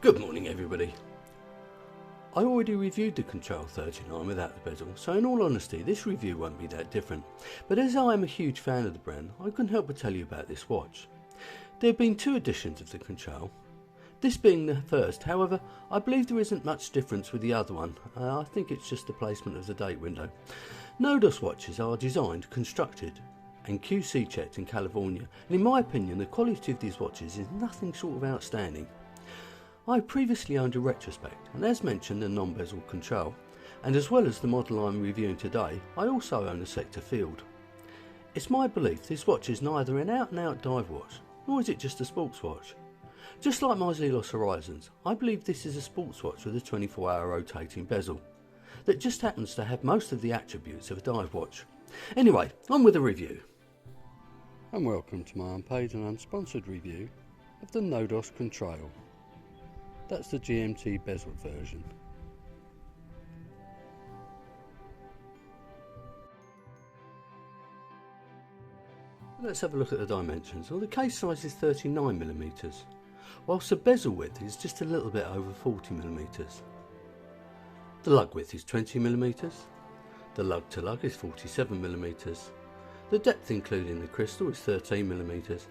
Good morning everybody. I already reviewed the Contrail 39 without the bezel, so in all honesty this review won't be that different, but as I am a huge fan of the brand I couldn't help but tell you about this watch. There have been two editions of the Contrail, this being the first. However, I believe there isn't much difference with the other one. I think it's just the placement of the date window. Nodus watches are designed, constructed and QC checked in California, and in my opinion the quality of these watches is nothing short of outstanding. I previously owned a retrospect, and as mentioned a non-bezel Contrail, and as well as the model I'm reviewing today, I also own a sector field. It's my belief this watch is neither an out-and-out dive watch, nor is it just a sports watch. Just like my Zelos Horizons, I believe this is a sports watch with a 24-hour rotating bezel, that just happens to have most of the attributes of a dive watch. Anyway, on with the review. And welcome to my unpaid and unsponsored review of the Nodus Contrail. That's the GMT bezeled version. Let's have a look at the dimensions. Well, the case size is 39mm, whilst the bezel width is just a little bit over 40mm. The lug width is 20mm, the lug to lug is 47mm, the depth including the crystal is 13mm,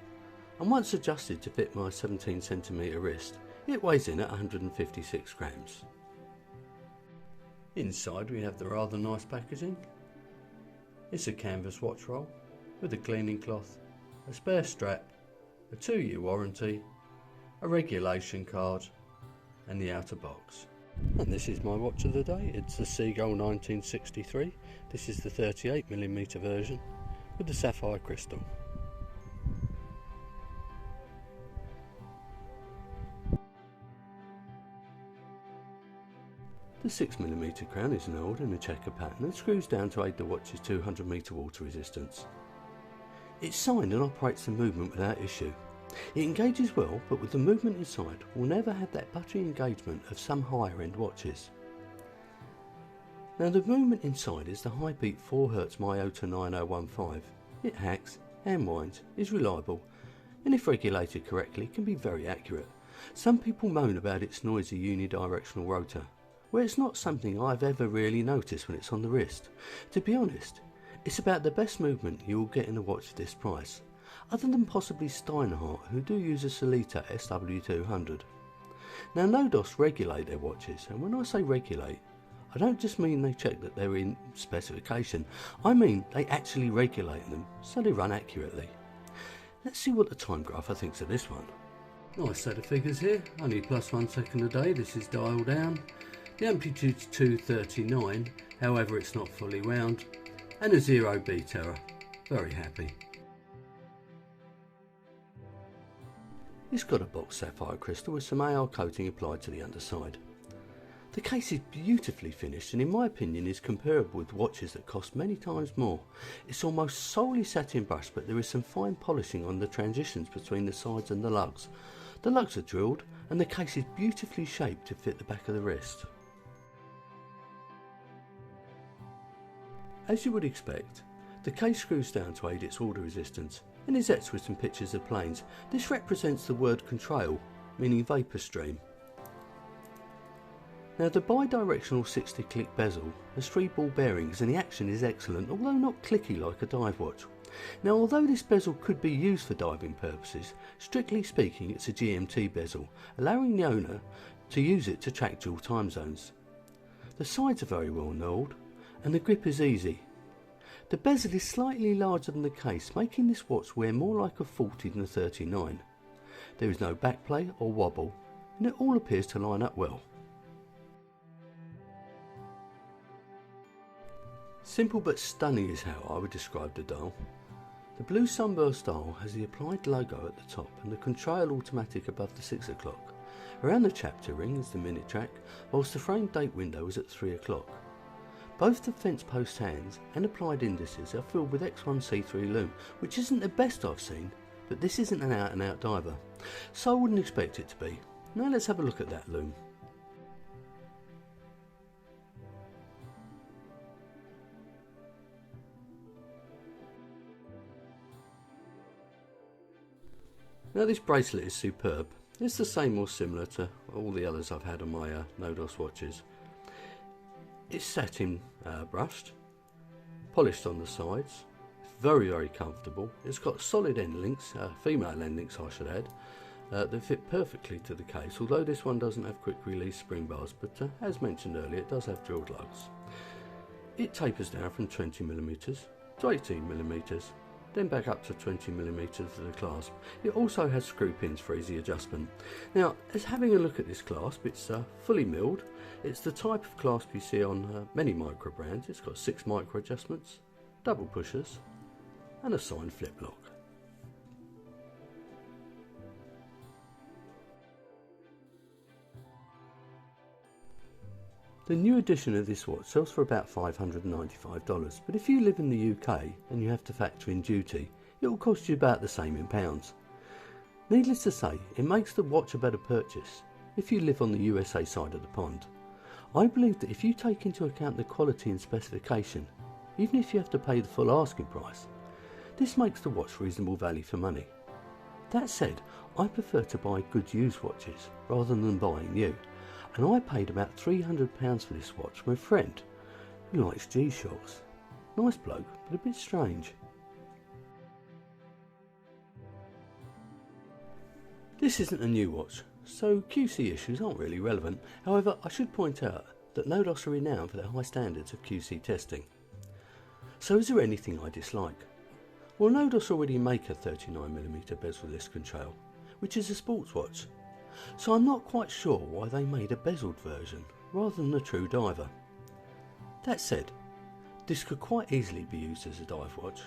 and once adjusted to fit my 17cm wrist, it weighs in at 156 grams. Inside we have the rather nice packaging. It's a canvas watch roll with a cleaning cloth, a spare strap, a 2-year warranty, a regulation card and the outer box. And this is my watch of the day. It's the Seagull 1963. This is the 38mm version with the sapphire crystal. The 6mm crown is knurled in a checker pattern and screws down to aid the watch's 200 metre water resistance. It's signed and operates the movement without issue. It engages well, but with the movement inside will never have that buttery engagement of some higher end watches. Now the movement inside is the high beat 4Hz Myota 9015. It hacks, hand winds, is reliable, and if regulated correctly can be very accurate. Some people moan about its noisy unidirectional rotor, where it's not something I've ever really noticed when it's on the wrist. To be honest, it's about the best movement you will get in a watch at this price, other than possibly Steinhardt, who do use a Solita SW200. Now Nodus regulate their watches, and when I say regulate, I don't just mean they check that they're in specification, I mean they actually regulate them so they run accurately. Let's see what the time grapher thinks of this one. Nice set of figures here, only +1 second a day, this is dial down. The amplitude's 239, however it's not fully wound, and a 0 beat error. Very happy. It's got a box sapphire crystal with some AR coating applied to the underside. The case is beautifully finished and in my opinion is comparable with watches that cost many times more. It's almost solely satin brushed, but there is some fine polishing on the transitions between the sides and the lugs. The lugs are drilled and the case is beautifully shaped to fit the back of the wrist. As you would expect, the case screws down to aid its water resistance and is etched with some pictures of planes. This represents the word Contrail, meaning vapour stream. Now the bi-directional 60-click bezel has 3 ball bearings and the action is excellent, although not clicky like a dive watch. Now although this bezel could be used for diving purposes, strictly speaking it's a GMT bezel, allowing the owner to use it to track dual time zones. The sides are very well knurled and the grip is easy. The bezel is slightly larger than the case, making this watch wear more like a 40 than a 39. There is no backplay or wobble and it all appears to line up well. Simple but stunning is how I would describe the dial. The blue sunburst dial has the applied logo at the top and the Contrail automatic above the 6 o'clock. Around the chapter ring is the minute track, whilst the frame date window is at 3 o'clock. Both the fence post hands and applied indices are filled with X1C3 lume, which isn't the best I've seen, but this isn't an out and out diver, so I wouldn't expect it to be. Now let's have a look at that lume. Now this bracelet is superb. It's the same or similar to all the others I've had on my Nodus watches. It's satin brushed, polished on the sides, it's very comfortable. It's got solid end links, female end links I should add, that fit perfectly to the case, although this one doesn't have quick release spring bars, but as mentioned earlier, it does have drilled lugs. It tapers down from 20mm to 18mm, then back up to 20mm to the clasp. It also has screw pins for easy adjustment. Now, as having a look at this clasp, it's fully milled. It's the type of clasp you see on many micro brands. It's got 6 micro adjustments, double pushers, and a signed flip lock. The new edition of this watch sells for about $595, but if you live in the UK and you have to factor in duty, it will cost you about the same in pounds. Needless to say, it makes the watch a better purchase if you live on the USA side of the pond. I believe that if you take into account the quality and specification, even if you have to pay the full asking price, this makes the watch reasonable value for money. That said, I prefer to buy good used watches rather than buying new, and I paid about £300 for this watch from a friend who likes G-Shocks. Nice bloke, but a bit strange. This isn't a new watch, so QC issues aren't really relevant. However, I should point out that Nodus are renowned for their high standards of QC testing. So is there anything I dislike? Well, Nodus already make a 39mm bezel-less Contrail, which is a sports watch, so I'm not quite sure why they made a bezeled version rather than a true diver. That said, this could quite easily be used as a dive watch.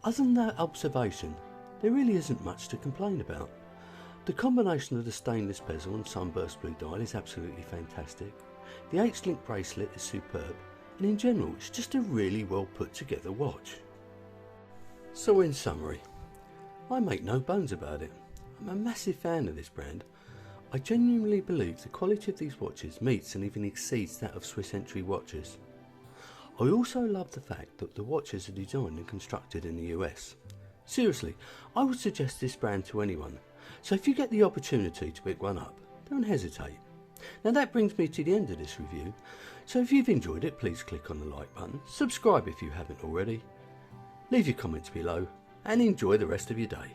Other than that observation, there really isn't much to complain about. The combination of the stainless bezel and sunburst blue dial is absolutely fantastic. The H-link bracelet is superb, and in general it's just a really well put together watch. So in summary, I make no bones about it. I'm a massive fan of this brand. I genuinely believe the quality of these watches meets and even exceeds that of Swiss entry watches. I also love the fact that the watches are designed and constructed in the US. Seriously, I would suggest this brand to anyone, so if you get the opportunity to pick one up, don't hesitate. Now that brings me to the end of this review, so if you've enjoyed it, please click on the like button, subscribe if you haven't already, leave your comments below, and enjoy the rest of your day.